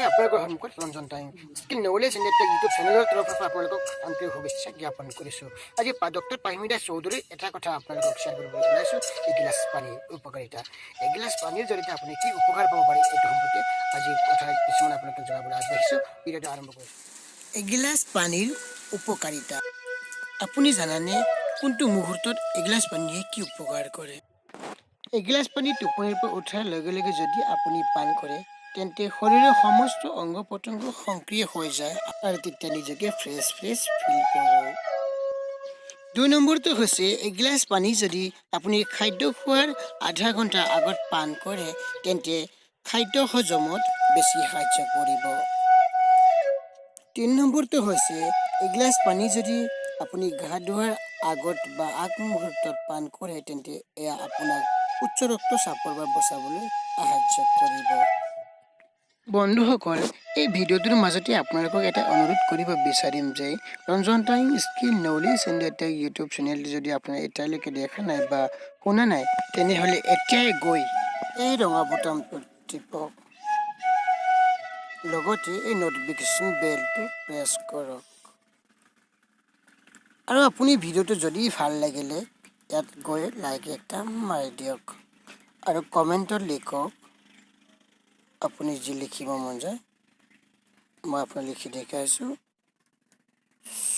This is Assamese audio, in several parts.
আপোনালোকৰ সন্মুখত Ranjan time skill knowledge in এটা ইউটিউব চেনেলৰ তৰফৰ পৰা আপোনালোকক আন্তৰিক শুভেচ্ছা জ্ঞাপন কৰিছোঁ। আজি ডক্টৰ পাহিমিদা চৌধুৰীৰ এটা কথা আপোনালোকক শ্বেয়াৰ কৰিবলৈ ওলাইছোঁ, এগিলাচ পানীৰ উপকাৰিতা। এগিলাচ পানীৰ জৰিয়তে আপুনি কি উপকাৰ পাব পাৰে এইটো সম্পৰ্কে আজি কথা কিছুমান আপোনালোকক জনাবলৈ আগবাঢ়িছোঁ। ভিডিঅ'টো আৰম্ভ কৰিছোঁ। এগিলাচ পানীৰ উপকাৰিতা। আপুনি জানেনে কোনটো মুহূৰ্তত এগিলাচ পানীয়ে কি উপকাৰ কৰে? এগিলাচ পানী টোপনিৰ পৰা উঠাৰ লগে লগে যদি আপুনি পান কৰে তেন্তে শৰীৰৰ সমস্ত অংগ প্ৰত্যংগ সক্ৰিয় হৈ যায় আৰু তেতিয়া নিজকে ফ্ৰেছ ফিল কৰোঁ। 2 নম্বৰটো হৈছে এগিলাচ পানী যদি আপুনি খাদ্য খোৱাৰ আধা ঘণ্টা আগত পান কৰে তেন্তে খাদ্য হজমত বেছি সাহায্য কৰিব। 3 নম্বৰটো হৈছে এগিলাচ পানী যদি আপুনি গা ধোৱাৰ আগত বা আগমুহূৰ্তত পান কৰে তেন্তে এয়া আপোনাক উচ্চ ৰক্তচাপৰ পৰা বচাবলৈ সাহায্য কৰিব। বন্ধুসকল, এই ভিডিঅ'টোৰ মাজতে আপোনালোকক এটা অনুৰোধ কৰিব বিচাৰিম যে Ranjan time skill knowledge in এটা ইউটিউব চেনেলটো যদি আপোনাৰ এতিয়ালৈকে দেখা নাই বা শুনা নাই তেনেহ'লে এতিয়াই গৈ এই ৰঙা বুটামটো টিপক, লগতে এই নটিফিকেশ্যন বেলটো প্ৰেছ কৰক আৰু আপুনি ভিডিঅ'টো যদি ভাল লাগিলে ইয়াত গৈ লাইক এটা মাৰি দিয়ক আৰু কমেণ্টত লিখক আপুনি যি লিখিব মন যায়। মই আপোনাক লিখি দেখাইছোঁ,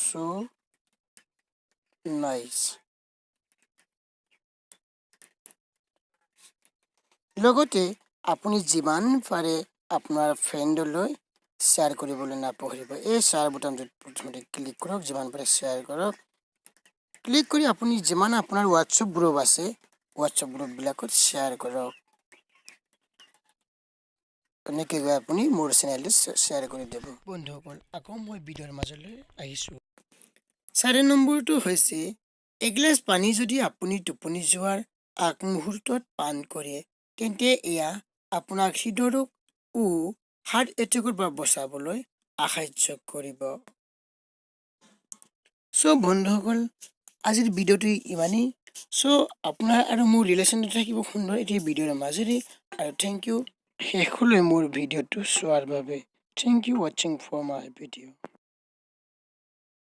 সো নাইচ। লগতে আপুনি যিমান পাৰে আপোনাৰ ফ্ৰেণ্ডলৈ শ্বেয়াৰ কৰিবলৈ নাপাহৰিব। এই শ্বেয়াৰ বুটামটোত প্ৰথমতে ক্লিক কৰক, যিমান পাৰে শ্বেয়াৰ কৰক। ক্লিক কৰি আপুনি যিমান আপোনাৰ হোৱাটছআপ গ্ৰুপ আছে হোৱাটছআপ গ্ৰুপবিলাকত শ্বেয়াৰ কৰক। এনেকৈ গৈ আপুনি মোৰ চেনেলটো শ্বেয়াৰ কৰি দিব। বন্ধুসকল, আকৌ মই ভিডিঅ'ৰ মাজলৈ আহিছোঁ। 4 নম্বৰটো হৈছে এগিলাচ পানী যদি আপুনি টোপনি যোৱাৰ আগমুহূৰ্তত পান কৰে তেন্তে এয়া আপোনাক হৃদৰোগ ও হাৰ্ট এটেকৰ পৰা বচাবলৈ সাহায্য কৰিব। বন্ধুসকল, আজিৰ ভিডিঅ'টো ইমানেই। আপোনাৰ আৰু মোৰ ৰিলেশ্যনটো থাকিব সুন্দৰ এটি ভিডিঅ'ৰ মাজেৰে। আৰু থেংক ইউ শেষলৈ মোৰ ভিডিঅ'টো চোৱাৰ বাবে। থেংক ইউ ৱাচিং ফৰ মাই ভিডিঅ'।